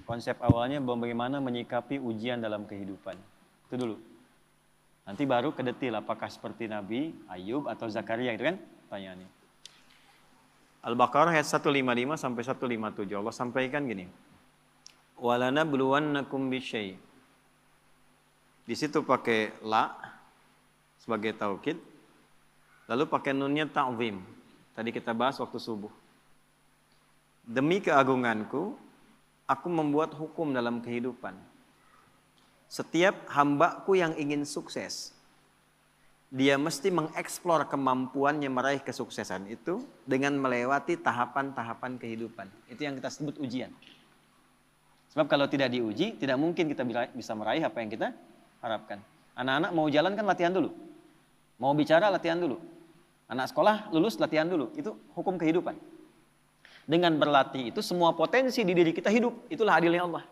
Konsep awalnya bagaimana menyikapi ujian dalam kehidupan. Itu dulu. Nanti baru ke detil apakah seperti Nabi Ayub atau Zakaria itu kan pertanyaannya. Al-Baqarah ayat 155 sampai 157 Allah sampaikan gini. Walanabluwannakum bisyai'. Di situ pakai la sebagai taukid. Lalu pakai nunnya ta'zim. Tadi kita bahas waktu subuh. Demi keagunganku, aku membuat hukum dalam kehidupan. Setiap hambaku yang ingin sukses, dia mesti mengeksplor kemampuannya meraih kesuksesan itu dengan melewati tahapan-tahapan kehidupan. Itu yang kita sebut ujian. Sebab kalau tidak diuji, tidak mungkin kita bisa meraih apa yang kita harapkan. Anak-anak mau jalan kan latihan dulu. Mau bicara latihan dulu. Anak sekolah lulus latihan dulu. Itu hukum kehidupan. Dengan berlatih itu semua potensi di diri kita hidup. Itulah adilnya Allah.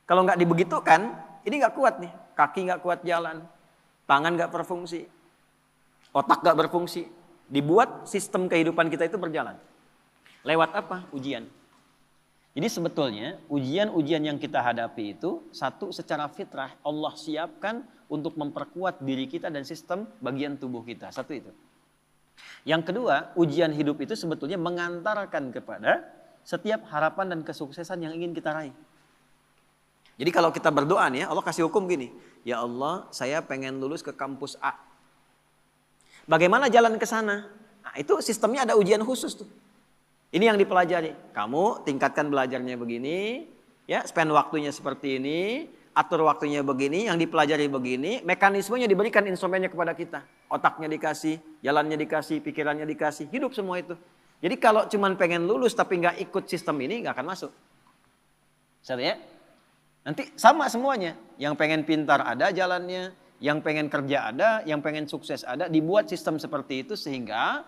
Kalau nggak dibegitukan, ini nggak kuat nih. Kaki nggak kuat jalan. Tangan nggak berfungsi. Otak nggak berfungsi. Dibuat sistem kehidupan kita itu berjalan. Lewat apa? Ujian. Jadi sebetulnya ujian-ujian yang kita hadapi itu satu secara fitrah Allah siapkan untuk memperkuat diri kita dan sistem bagian tubuh kita. Satu itu. Yang kedua, ujian hidup itu sebetulnya mengantarkan kepada setiap harapan dan kesuksesan yang ingin kita raih. Jadi kalau kita berdoa nih ya, Allah kasih hukum gini. Ya Allah, saya pengen lulus ke kampus A. Bagaimana jalan ke sana? Nah, itu sistemnya ada ujian khusus tuh. Ini yang dipelajari. Kamu tingkatkan belajarnya begini, ya, spend waktunya seperti ini, atur waktunya begini, yang dipelajari begini, mekanismenya diberikan instrumennya kepada kita. Otaknya dikasih, jalannya dikasih, pikirannya dikasih, hidup semua itu. Jadi kalau cuman pengen lulus tapi nggak ikut sistem ini nggak akan masuk. Saya ya? Nanti sama semuanya. Yang pengen pintar ada jalannya, yang pengen kerja ada, yang pengen sukses ada, dibuat sistem seperti itu sehingga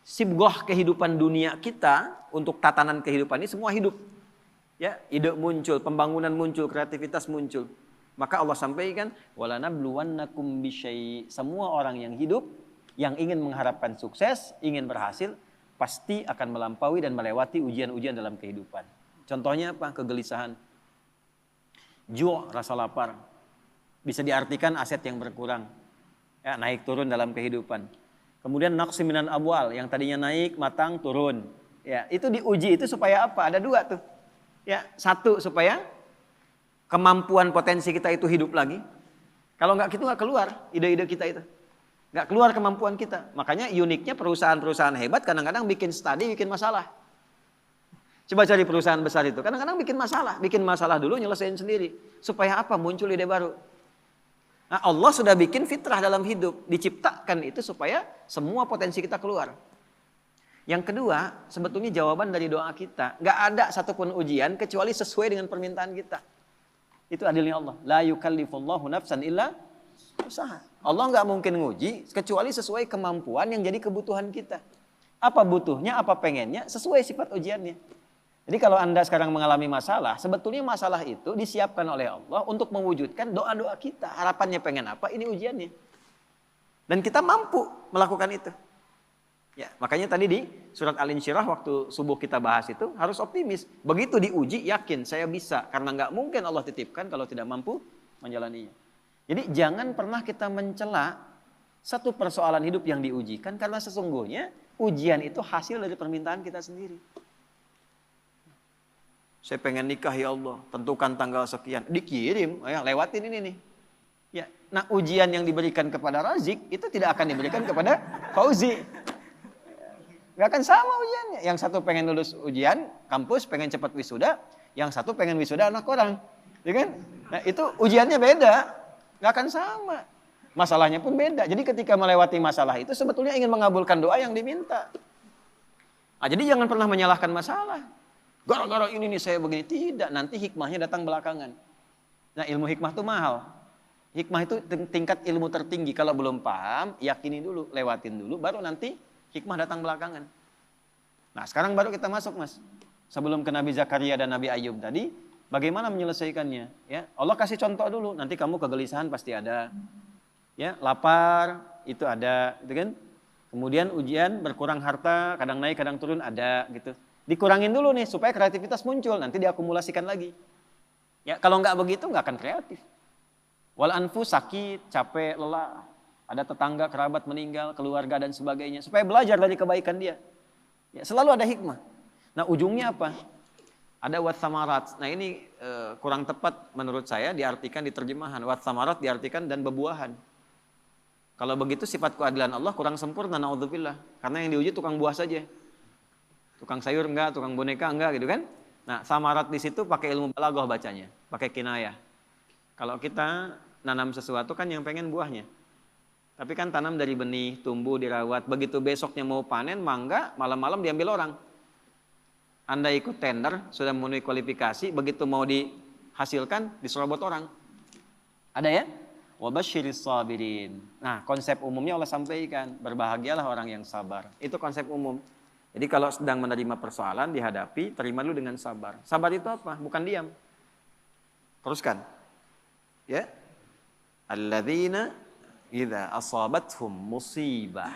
sibgoh kehidupan dunia kita untuk tatanan kehidupan ini semua hidup. Ya, ide muncul, pembangunan muncul, kreativitas muncul. Maka Allah sampaikan, walanabluwannakum bisyai'. Semua orang yang hidup, yang ingin mengharapkan sukses, ingin berhasil, pasti akan melampaui dan melewati ujian-ujian dalam kehidupan. Contohnya apa? Kegelisahan. Ju', rasa lapar. Bisa diartikan aset yang berkurang. Ya, naik turun dalam kehidupan. Kemudian naqsi minan amwal, yang tadinya naik, matang, turun. Ya, itu diuji itu supaya apa? Ada dua tuh. Ya, satu supaya kemampuan potensi kita itu hidup lagi. Kalau nggak gitu nggak keluar ide-ide kita itu. Nggak keluar kemampuan kita. Makanya uniknya perusahaan-perusahaan hebat kadang-kadang bikin studi, bikin masalah. Coba cari perusahaan besar itu. Kadang-kadang bikin masalah dulu nyelesain sendiri. Supaya apa? Muncul ide baru. Nah, Allah sudah bikin fitrah dalam hidup. Diciptakan itu supaya semua potensi kita keluar. Yang kedua, sebetulnya jawaban dari doa kita. Gak ada satupun ujian kecuali sesuai dengan permintaan kita. Itu adilnya Allah. La yukallifullahu nafsan illa usaha. Allah gak mungkin nguji kecuali sesuai kemampuan yang jadi kebutuhan kita. Apa butuhnya, apa pengennya, sesuai sifat ujiannya. Jadi kalau Anda sekarang mengalami masalah, sebetulnya masalah itu disiapkan oleh Allah untuk mewujudkan doa-doa kita. Harapannya pengen apa, ini ujiannya. Dan kita mampu melakukan itu. Ya, makanya tadi di surat Al-Insyirah waktu subuh kita bahas itu harus optimis. Begitu diuji, yakin saya bisa. Karena nggak mungkin Allah titipkan kalau tidak mampu menjalaninya. Jadi jangan pernah kita mencela satu persoalan hidup yang diujikan. Karena sesungguhnya ujian itu hasil dari permintaan kita sendiri. Saya pengen nikah ya Allah, tentukan tanggal sekian. Dikirim, ya lewatin ini nih. Ya, nah ujian yang diberikan kepada Razik itu tidak akan diberikan kepada Fauzi. Gak akan sama ujiannya. Yang satu pengen lulus ujian, kampus pengen cepat wisuda. Yang satu pengen wisuda anak orang. Ya kan? Nah itu ujiannya beda. Gak akan sama. Masalahnya pun beda. Jadi ketika melewati masalah itu sebetulnya ingin mengabulkan doa yang diminta. Nah, jadi jangan pernah menyalahkan masalah. Gara-gara ini nih saya begini. Tidak, nanti hikmahnya datang belakangan. Nah ilmu hikmah itu mahal. Hikmah itu tingkat ilmu tertinggi. Kalau belum paham, yakini dulu, lewatin dulu, baru nanti hikmah datang belakangan. Nah sekarang baru kita masuk mas. Sebelum ke Nabi Zakaria dan Nabi Ayub tadi, bagaimana menyelesaikannya? Ya, Allah kasih contoh dulu, nanti kamu kegelisahan pasti ada. Ya, lapar itu ada, gitu kan? Kemudian ujian berkurang harta, kadang naik kadang turun ada gitu. Dikurangin dulu nih supaya kreativitas muncul, nanti diakumulasikan lagi. Ya, kalau nggak begitu nggak akan kreatif. Wal anfus sakit, capek, lelah, ada tetangga, kerabat meninggal, keluarga dan sebagainya, supaya belajar dari kebaikan dia. Ya, selalu ada hikmah. Nah, ujungnya apa? Ada wat samarat. Nah, ini kurang tepat menurut saya diartikan di terjemahan. Wat samarat diartikan dan bebuahan. Kalau begitu sifat keadilan Allah kurang sempurna, naudzubillah. Karena yang diuji tukang buah saja. Tukang sayur enggak, tukang boneka enggak gitu kan. Nah, samarat di situ pakai ilmu balaghah bacanya, pakai kinayah. Kalau kita nanam sesuatu kan yang pengen buahnya. Tapi kan tanam dari benih, tumbuh, dirawat. Begitu besoknya mau panen, mangga, malam-malam diambil orang. Anda ikut tender, sudah memenuhi kualifikasi, begitu mau dihasilkan, diserobot orang. Ada ya? Wabasyiris sabirin. Nah, konsep umumnya Allah sampaikan, berbahagialah orang yang sabar. Itu konsep umum. Jadi kalau sedang menerima persoalan, dihadapi, terima dulu dengan sabar. Sabar itu apa? Bukan diam. Teruskan. Ya. Alladzina idza asabathum musibah.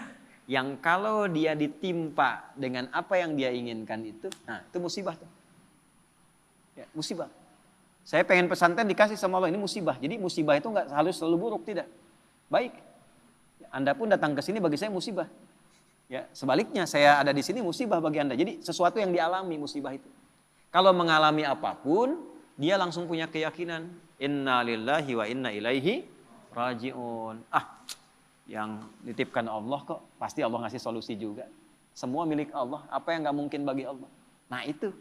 Yang kalau dia ditimpa dengan apa yang dia inginkan itu, nah itu musibah tuh. Ya, musibah. Saya pengen pesantren dikasih sama Allah, ini musibah. Jadi musibah itu nggak harus selalu buruk, tidak. Baik. Anda pun datang ke sini bagi saya musibah. Ya, sebaliknya saya ada di sini musibah bagi Anda. Jadi sesuatu yang dialami musibah itu. Kalau mengalami apapun, dia langsung punya keyakinan, inna lillahi wa inna ilaihi rajiun. Yang dititipkan Allah kok, pasti Allah ngasih solusi juga. Semua milik Allah, apa yang nggak mungkin bagi Allah. Nah itu.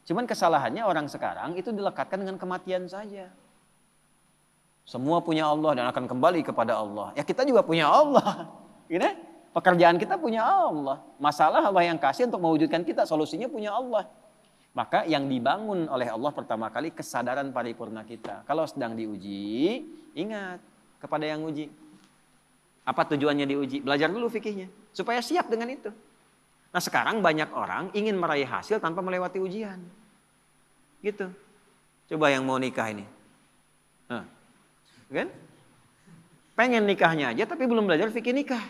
Cuman kesalahannya orang sekarang itu dilekatkan dengan kematian saja. Semua punya Allah dan akan kembali kepada Allah. Ya kita juga punya Allah. Gitu? Pekerjaan kita punya Allah. Masalah Allah yang kasih untuk mewujudkan kita. Solusinya punya Allah. Maka yang dibangun oleh Allah pertama kali kesadaran paripurna kita. Kalau sedang diuji, ingat kepada yang uji. Apa tujuannya diuji? Belajar dulu fikihnya. Supaya siap dengan itu. Nah sekarang banyak orang ingin meraih hasil tanpa melewati ujian. Gitu. Coba yang mau nikah ini. Kan? Pengen nikahnya aja tapi belum belajar fikih nikah.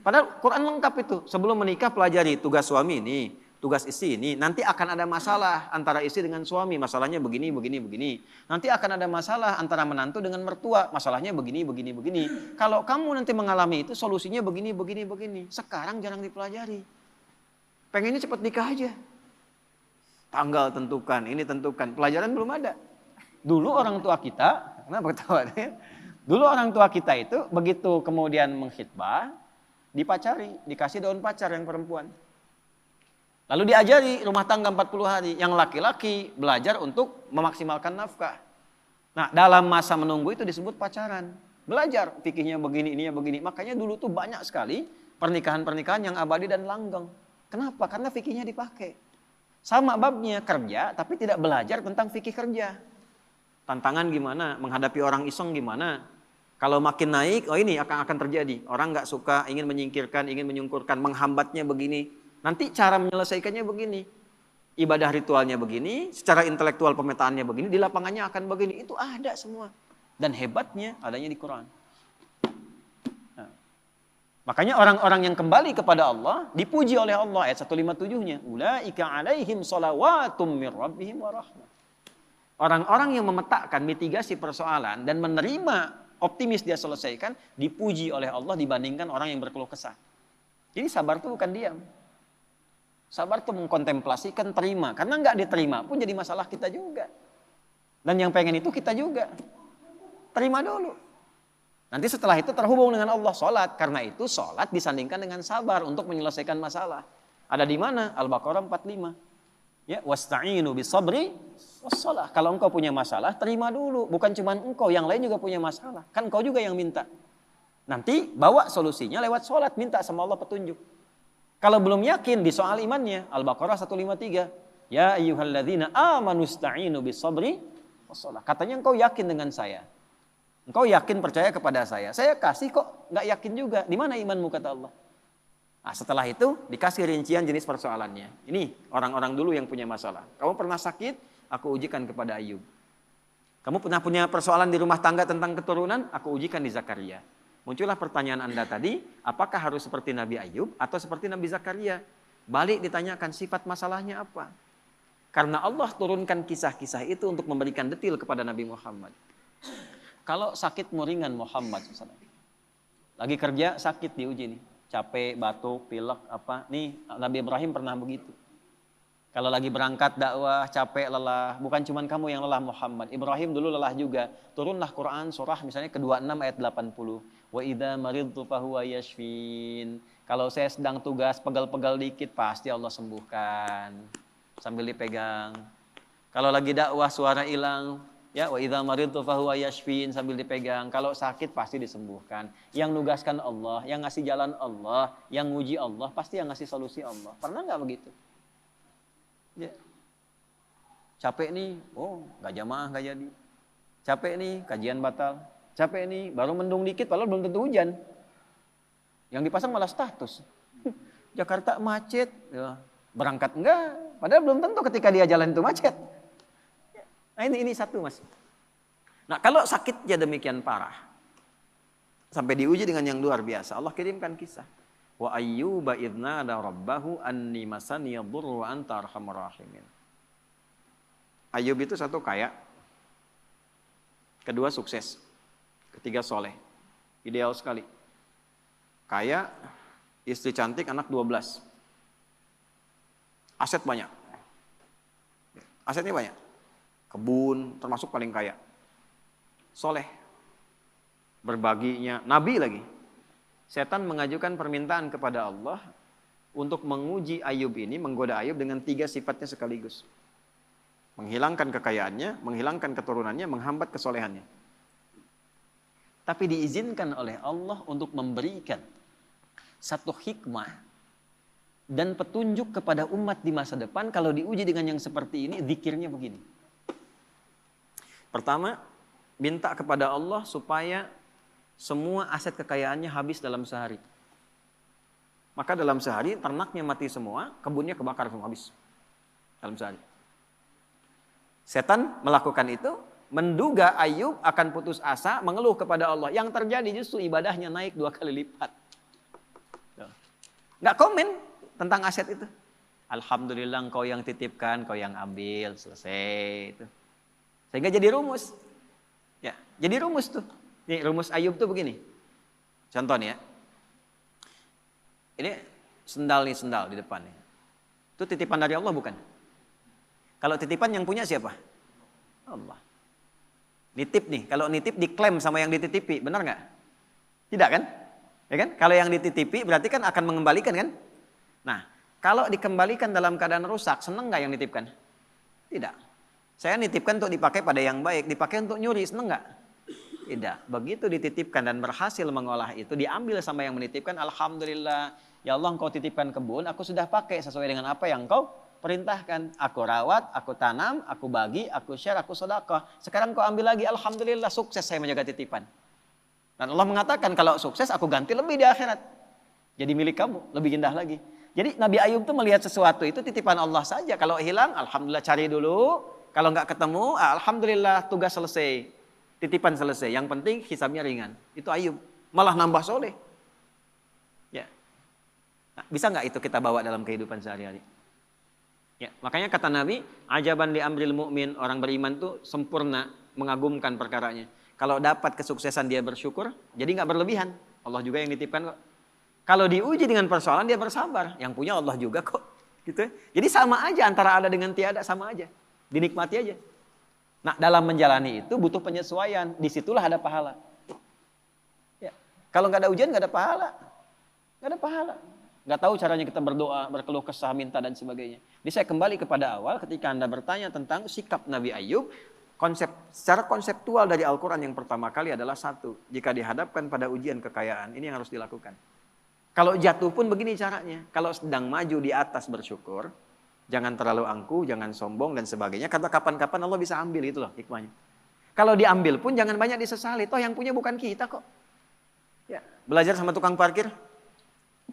Padahal Quran lengkap itu. Sebelum menikah pelajari tugas suami ini, tugas istri ini. Nanti akan ada masalah antara istri dengan suami. Masalahnya begini, begini, begini. Nanti akan ada masalah antara menantu dengan mertua. Masalahnya begini, begini, begini. Kalau kamu nanti mengalami itu solusinya begini, begini, begini. Sekarang jarang dipelajari. Pengennya cepat nikah aja. Tanggal tentukan, ini tentukan. Pelajaran belum ada. Dulu orang tua kita, kenapa ketawa? Dulu orang tua kita itu begitu kemudian mengkhitbah, dipacari, dikasih daun pacar yang perempuan. Lalu diajari rumah tangga 40 hari. Yang laki-laki belajar untuk memaksimalkan nafkah. Nah dalam masa menunggu itu disebut pacaran. Belajar fikihnya begini, ininya begini. Makanya dulu tuh banyak sekali pernikahan-pernikahan yang abadi dan langgeng. Kenapa? Karena fikihnya dipakai. Sama babnya kerja tapi tidak belajar tentang fikih kerja. Tantangan gimana? Menghadapi orang iseng gimana? Kalau makin naik, ini akan terjadi. Orang nggak suka, ingin menyingkirkan, ingin menyungkurkan, menghambatnya begini. Nanti cara menyelesaikannya begini. Ibadah ritualnya begini, secara intelektual pemetaannya begini, di lapangannya akan begini. Itu ada semua. Dan hebatnya adanya di Quran. Nah, makanya orang-orang yang kembali kepada Allah, dipuji oleh Allah. Ayat 157-nya. Ulaika alaihim salawatum mir rabbihim wa rahmah. Orang-orang yang memetakan mitigasi persoalan dan menerima optimis dia selesaikan, dipuji oleh Allah dibandingkan orang yang berkeluh kesah. Jadi sabar itu bukan diam. Sabar itu mengkontemplasikan, terima. Karena nggak diterima pun jadi masalah kita juga. Dan yang pengen itu kita juga. Terima dulu. Nanti setelah itu terhubung dengan Allah, sholat. Karena itu sholat disandingkan dengan sabar untuk menyelesaikan masalah. Ada di mana? Al-Baqarah 45. Ya, wasta'inu bisabri wassalah. Kalau engkau punya masalah, terima dulu. Bukan cuma engkau, yang lain juga punya masalah. Kan engkau juga yang minta. Nanti bawa solusinya lewat sholat, minta sama Allah petunjuk. Kalau belum yakin di soal imannya, Al-Baqarah 153. Ya ayyuhalladzina amanu sta'inu bisabri wassalah. Katanya engkau yakin dengan saya. Engkau yakin percaya kepada saya. Saya kasih kok nggak yakin juga. Di mana imanmu kata Allah? Nah, setelah itu dikasih rincian jenis persoalannya. Ini orang-orang dulu yang punya masalah. Kamu pernah sakit? Aku ujikan kepada Ayub. Kamu pernah punya persoalan di rumah tangga tentang keturunan? Aku ujikan di Zakaria. Muncullah pertanyaan Anda tadi, apakah harus seperti Nabi Ayub atau seperti Nabi Zakaria? Balik ditanyakan sifat masalahnya apa. Karena Allah turunkan kisah-kisah itu untuk memberikan detil kepada Nabi Muhammad. Kalau sakit ringan Muhammad SAW. Lagi kerja sakit diuji nih. Capek, batuk, pilek, apa. Nih Nabi Ibrahim pernah begitu. Kalau lagi berangkat dakwah, capek, lelah. Bukan cuma kamu yang lelah Muhammad. Ibrahim dulu lelah juga. Turunlah Quran surah misalnya ke-26 ayat 80. Wa idza maridtu fahuwa yashfin. Kalau saya sedang tugas pegal-pegal dikit pasti Allah sembuhkan. Sambil dipegang. Kalau lagi dakwah suara hilang, ya wa idza maridtu fahuwa yashfin sambil dipegang. Kalau sakit pasti disembuhkan. Yang nugaskan Allah, yang ngasih jalan Allah, yang nguji Allah, pasti yang ngasih solusi Allah. Pernah nggak begitu? Ya. Capek nih, oh nggak jamaah nggak jadi. Capek nih, kajian batal. Capek nih, baru mendung dikit, padahal belum tentu hujan. Yang dipasang malah status. Jakarta macet, ya. Berangkat enggak, padahal belum tentu ketika dia jalan itu macet. Nah ini satu mas. Nah kalau sakitnya demikian parah, sampai diuji dengan yang luar biasa, Allah kirimkan kisah. Wa ayyuba idna da rabbahu anni masani yadurru wa anta arhamur rahimin. Ayub itu satu kaya, kedua sukses, ketiga soleh, ideal sekali. Kaya, istri cantik, anak 12. Aset banyak. Asetnya banyak. Kebun, termasuk paling kaya. Soleh. Berbaginya, nabi lagi. Setan mengajukan permintaan kepada Allah untuk menguji Ayub ini, menggoda Ayub dengan 3 sifatnya sekaligus. Menghilangkan kekayaannya, menghilangkan keturunannya, menghambat kesolehannya. Tapi diizinkan oleh Allah untuk memberikan satu hikmah dan petunjuk kepada umat di masa depan. Kalau diuji dengan yang seperti ini, zikirnya begini. Pertama, minta kepada Allah supaya semua aset kekayaannya habis dalam sehari. Maka dalam sehari ternaknya mati semua, kebunnya kebakar semua habis. Dalam sehari. Setan melakukan itu, menduga Ayub akan putus asa, mengeluh kepada Allah. Yang terjadi justru ibadahnya naik 2 kali lipat. Nggak komen tentang aset itu. Alhamdulillah engkau yang titipkan, kau yang ambil, selesai itu. Sehingga jadi rumus. Ya, jadi rumus tuh. Nih rumus Ayub tuh begini. Contoh nih ya. Ini sendal di depan nih. Itu titipan dari Allah bukan? Kalau titipan yang punya siapa? Allah. Nitip nih, kalau nitip diklaim sama yang dititipi, benar nggak? Tidak kan? Ya kan? Kalau yang dititipi berarti kan akan mengembalikan kan? Nah, kalau dikembalikan dalam keadaan rusak, seneng nggak yang nitipkan? Tidak. Saya nitipkan untuk dipakai pada yang baik, dipakai untuk nyuri, seneng nggak? Tidak. Begitu dititipkan dan berhasil mengolah itu, diambil sama yang menitipkan, alhamdulillah. Ya Allah, engkau titipkan kebun, aku sudah pakai sesuai dengan apa yang engkau perintahkan. Aku rawat, aku tanam, aku bagi, aku share, aku sedekah. Sekarang kau ambil lagi, alhamdulillah sukses saya menjaga titipan. Dan Allah mengatakan kalau sukses aku ganti lebih di akhirat. Jadi milik kamu, lebih indah lagi. Jadi Nabi Ayub tuh melihat sesuatu itu titipan Allah saja. Kalau hilang, alhamdulillah cari dulu. Kalau nggak ketemu, alhamdulillah tugas selesai. Titipan selesai. Yang penting hisabnya ringan. Itu Ayub. Malah nambah soleh. Ya. Nah, bisa nggak itu kita bawa dalam kehidupan sehari-hari? Ya, makanya kata Nabi, ajaban li amril mu'min, orang beriman tuh sempurna mengagumkan perkaranya. Kalau dapat kesuksesan dia bersyukur, jadi nggak berlebihan. Allah juga yang nitipkan kok. Kalau diuji dengan persoalan dia bersabar, yang punya Allah juga kok. Gitu. Jadi sama aja antara ada dengan tiada, sama aja. Dinikmati aja. Nah, dalam menjalani itu butuh penyesuaian. Disitulah ada pahala. Ya. Kalau nggak ada ujian nggak ada pahala. Nggak ada pahala. Nggak tahu caranya kita berdoa, berkeluh kesah, minta dan sebagainya. Jadi saya kembali kepada awal ketika Anda bertanya tentang sikap Nabi Ayub. Secara konseptual dari Al-Quran yang pertama kali adalah satu. Jika dihadapkan pada ujian kekayaan, ini yang harus dilakukan. Kalau jatuh pun begini caranya. Kalau sedang maju di atas bersyukur. Jangan terlalu angkuh, jangan sombong dan sebagainya. Karena kapan-kapan Allah bisa ambil, itu loh hikmahnya. Kalau diambil pun jangan banyak disesali. Toh yang punya bukan kita kok. Ya, belajar sama tukang parkir.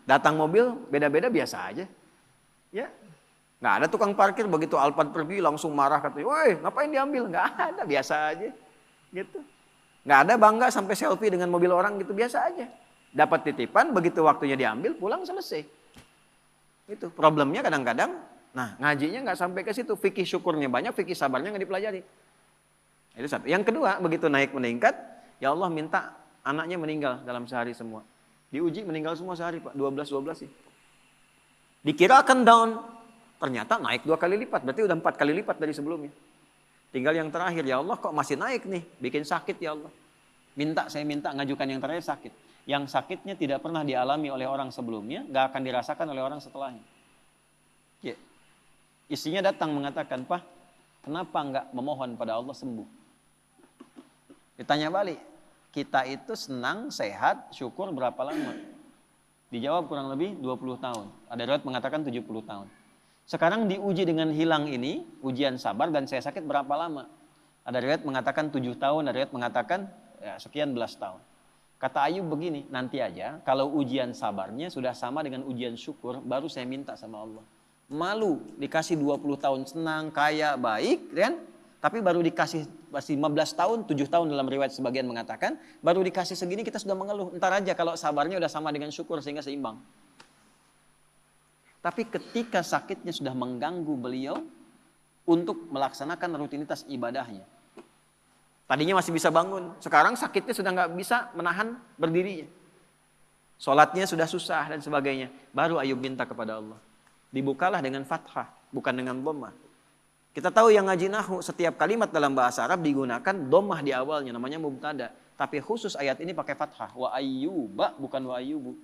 Datang mobil beda-beda biasa aja. Ya, nggak ada tukang parkir begitu Alphard pergi langsung marah katanya, woi ngapain diambil? Nggak ada, biasa aja. Gitu. Nggak ada bangga sampai selfie dengan mobil orang gitu, biasa aja. Dapat titipan begitu waktunya diambil pulang selesai. Itu problemnya kadang-kadang, nah ngajinya nggak sampai ke situ. Fikih syukurnya banyak, fikih sabarnya nggak dipelajari. Itu satu. Yang kedua, begitu naik meningkat, ya Allah minta anaknya meninggal dalam sehari semua. Diuji meninggal semua sehari Pak, 12 sih. Dikira akan down, ternyata naik 2 kali lipat, berarti udah 4 kali lipat dari sebelumnya. Tinggal yang terakhir, ya Allah kok masih naik nih, bikin sakit ya Allah. Saya minta ngajukan yang terakhir sakit. Yang sakitnya tidak pernah dialami oleh orang sebelumnya, gak akan dirasakan oleh orang setelahnya. Ya. Istrinya datang mengatakan, Pak, kenapa nggak memohon pada Allah sembuh? Ditanya balik, kita itu senang, sehat, syukur berapa lama? Dijawab kurang lebih 20 tahun. Ada riwayat mengatakan 70 tahun. Sekarang diuji dengan hilang ini, ujian sabar dan saya sakit berapa lama? Ada riwayat mengatakan 7 tahun, ada riwayat mengatakan ya, sekian belas tahun. Kata Ayub begini, nanti aja kalau ujian sabarnya sudah sama dengan ujian syukur, baru saya minta sama Allah. Malu, dikasih 20 tahun senang, kaya, baik, kan? Tapi baru dikasih masih 15 tahun, 7 tahun dalam riwayat sebagian mengatakan, baru dikasih segini kita sudah mengeluh. Entar aja kalau sabarnya udah sama dengan syukur sehingga seimbang. Tapi ketika sakitnya sudah mengganggu beliau untuk melaksanakan rutinitas ibadahnya. Tadinya masih bisa bangun, sekarang sakitnya sudah nggak bisa menahan berdirinya. Sholatnya sudah susah dan sebagainya. Baru Ayub minta kepada Allah. Dibukalah dengan fathah, bukan dengan dhammah. Kita tahu yang ngaji nahwu, setiap kalimat dalam bahasa Arab digunakan dhammah di awalnya, namanya mubtada. Tapi khusus ayat ini pakai fathah. Wa ayyuba, bukan wa ayyubu.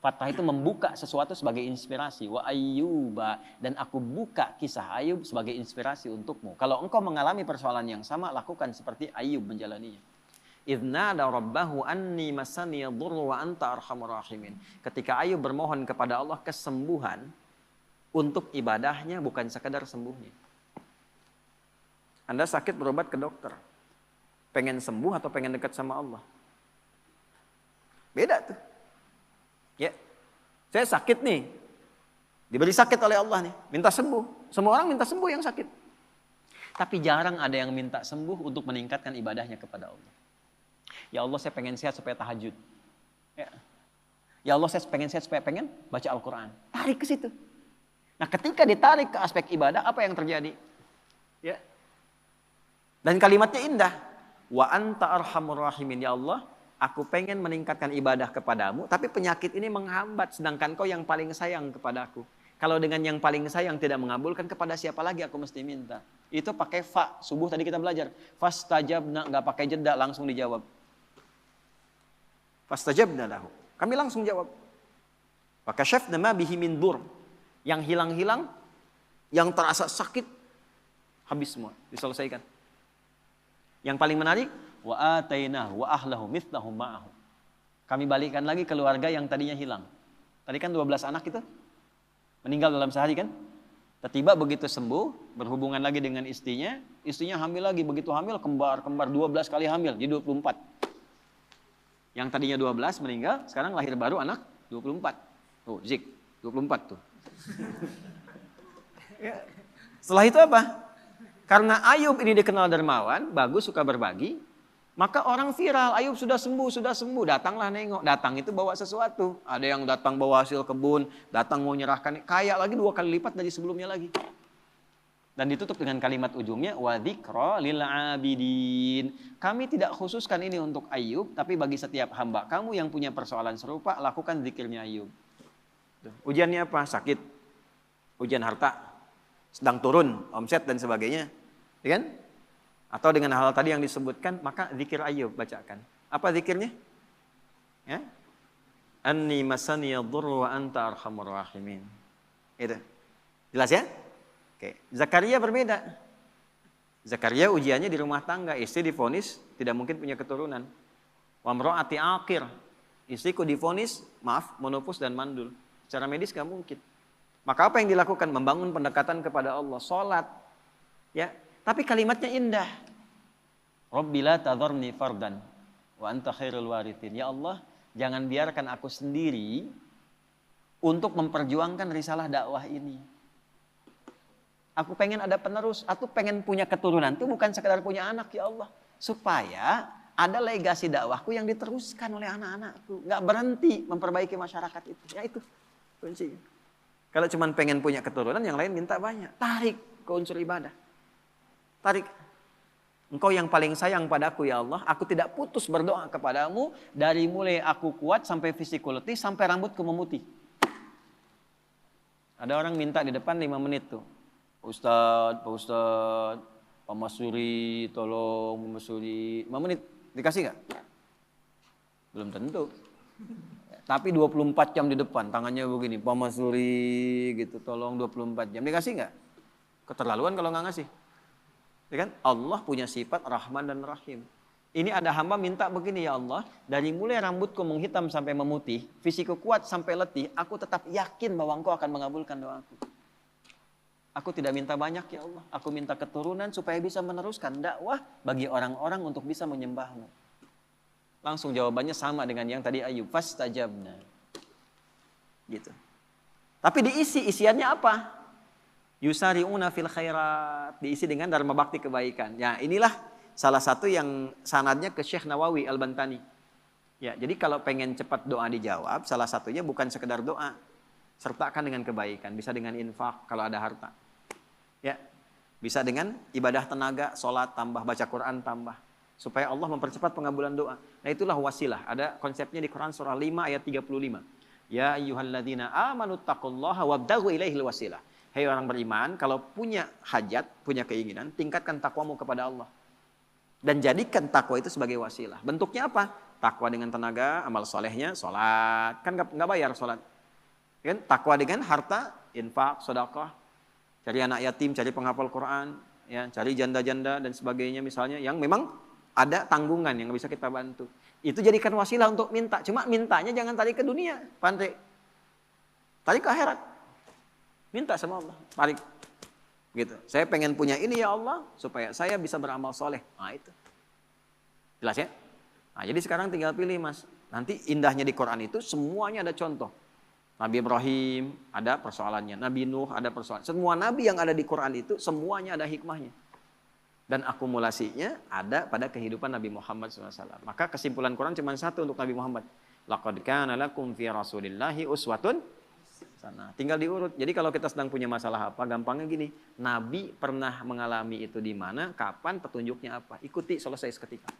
Fathah itu membuka sesuatu sebagai inspirasi. Wa ayyuba. Dan aku buka kisah Ayub sebagai inspirasi untukmu. Kalau engkau mengalami persoalan yang sama, lakukan seperti Ayub menjalaninya. Idznada rabbahu anni masani yadurru wa anta arhamur rahimin. Ketika Ayub bermohon kepada Allah kesembuhan untuk ibadahnya, bukan sekadar sembuhnya. Anda sakit berobat ke dokter. Pengen sembuh atau pengen dekat sama Allah? Beda tuh. Ya, saya sakit nih, diberi sakit oleh Allah nih, minta sembuh. Semua orang minta sembuh yang sakit. Tapi jarang ada yang minta sembuh untuk meningkatkan ibadahnya kepada Allah. Ya Allah, saya pengen sehat supaya tahajud. Ya Allah, saya pengen sehat supaya pengen baca Al-Quran. Tarik ke situ. Nah, ketika ditarik ke aspek ibadah, apa yang terjadi? Ya. Dan kalimatnya indah. Wa anta arhamur rahimin, ya Allah. Aku pengen meningkatkan ibadah kepadamu, tapi penyakit ini menghambat, sedangkan kau yang paling sayang kepadaku. Kalau dengan yang paling sayang tidak mengabulkan, kepada siapa lagi aku mesti minta? Itu pakai fa, subuh tadi kita belajar. Fastajabna, nggak pakai jeda, langsung dijawab. Fastajabna lahu. Kami langsung jawab. Fakashafna ma bihi min dur. Yang hilang-hilang, yang terasa sakit, habis semua, diselesaikan. Yang paling menarik, wa atainahu wa ahlahu mithlahum ma'ahu. Kami balikan lagi keluarga yang tadinya hilang. Tadi kan 12 anak itu meninggal dalam sehari kan? Tiba-tiba begitu sembuh, berhubungan lagi dengan istrinya hamil lagi, begitu hamil kembar 12 kali hamil, jadi 24. Yang tadinya 12 meninggal, sekarang lahir baru anak 24. Tuh, Zik, 24 tuh. Setelah itu apa? Karena Ayub ini dikenal dermawan, bagus, suka berbagi, maka orang viral, Ayub sudah sembuh, datanglah nengok. Datang itu bawa sesuatu. Ada yang datang bawa hasil kebun, datang mau nyerahkan, kaya lagi 2 kali lipat dari sebelumnya lagi. Dan ditutup dengan kalimat ujungnya, wa dzikra lil abidin. Kami tidak khususkan ini untuk Ayub, tapi bagi setiap hamba kamu yang punya persoalan serupa, lakukan zikirnya Ayub. Ujiannya apa? Sakit. Ujian harta. Sedang turun, omset dan sebagainya. Ya kan? Atau dengan hal tadi yang disebutkan, maka zikir Ayub bacakan. Apa zikirnya? Ya? Anni masani yadurru wa anta arhamur rahimin. Itu. Jelas ya? Oke. Zakaria berbeda. Zakaria ujiannya di rumah tangga, istri divonis tidak mungkin punya keturunan. Wa mraati aqir. Istriku divonis, monopus dan mandul. Secara medis gak mungkin. Maka apa yang dilakukan? Membangun pendekatan kepada Allah, sholat. Ya, tapi kalimatnya indah. Rabbi la tadharni fardan wa anta khairul warithin. Ya Allah, jangan biarkan aku sendiri untuk memperjuangkan risalah dakwah ini. Aku pengen ada penerus, aku pengen punya keturunan. Itu bukan sekedar punya anak, ya Allah. Supaya ada legasi dakwahku yang diteruskan oleh anak-anakku. Gak berhenti memperbaiki masyarakat itu. Ya itu kuncinya. Kalau cuma pengen punya keturunan, yang lain minta banyak. Tarik ke unsur ibadah. Tarik. Engkau yang paling sayang padaku ya Allah. Aku tidak putus berdoa kepadamu. Dari mulai aku kuat sampai fisikku letih, sampai rambutku memutih. Ada orang minta di depan 5 menit tuh. Pak Ustadz, Pak Masuri, tolong Pak Masuri. 5 menit, dikasih gak? Belum tentu. Tapi 24 jam di depan, tangannya begini, Pak Masuri gitu, tolong 24 jam. Dikasih nggak? Keterlaluan kalau nggak ngasih. Ya kan? Allah punya sifat Rahman dan Rahim. Ini ada hamba minta begini, ya Allah, dari mulai rambutku menghitam sampai memutih, fisikku kuat sampai letih, aku tetap yakin bahwa Engkau akan mengabulkan doaku. Aku tidak minta banyak ya Allah, aku minta keturunan supaya bisa meneruskan dakwah bagi orang-orang untuk bisa menyembahmu. Langsung jawabannya sama dengan yang tadi Ayub. Fastajabna. Gitu. Tapi isiannya apa? Yusari'una fil khairat. Diisi dengan dharma bakti kebaikan. Ya, inilah salah satu yang sanadnya ke Syekh Nawawi Al-Bantani. Ya, jadi kalau pengen cepat doa dijawab, salah satunya bukan sekedar doa. Sertakan dengan kebaikan. Bisa dengan infak kalau ada harta. Ya, bisa dengan ibadah tenaga, sholat tambah, baca Quran tambah. Supaya Allah mempercepat pengabulan doa. Nah itulah wasilah. Ada konsepnya di Quran surah 5 ayat 35. Ya ayyuhalladzina amanu taqullaha wabtaghu ilaihil wasilah. Hei orang beriman, kalau punya hajat, punya keinginan, tingkatkan takwamu kepada Allah. Dan jadikan takwa itu sebagai wasilah. Bentuknya apa? Takwa dengan tenaga, amal solehnya, sholat. Kan nggak bayar sholat. Kan? Takwa dengan harta, infak, sedekah. Cari anak yatim, cari penghafal Quran. Ya, cari janda-janda dan sebagainya misalnya. Yang memang ada tanggungan yang bisa kita bantu. Itu jadikan wasilah untuk minta. Cuma mintanya jangan tarik ke dunia. Pantai. Tarik ke akhirat. Minta sama Allah. Tarik. Gitu. Saya pengen punya ini ya Allah. Supaya saya bisa beramal soleh. Nah itu. Jelas ya? Nah jadi sekarang tinggal pilih mas. Nanti indahnya di Quran itu semuanya ada contoh. Nabi Ibrahim ada persoalannya. Nabi Nuh ada persoalan. Semua nabi yang ada di Quran itu semuanya ada hikmahnya. Dan akumulasinya ada pada kehidupan Nabi Muhammad SAW. Maka kesimpulan Quran cuma satu untuk Nabi Muhammad. Laqad kana lakum fi rasulillahi uswatun hasanah. Tinggal diurut. Jadi kalau kita sedang punya masalah apa, gampangnya gini. Nabi pernah mengalami itu di mana, kapan, petunjuknya apa. Ikuti, selesai seketika.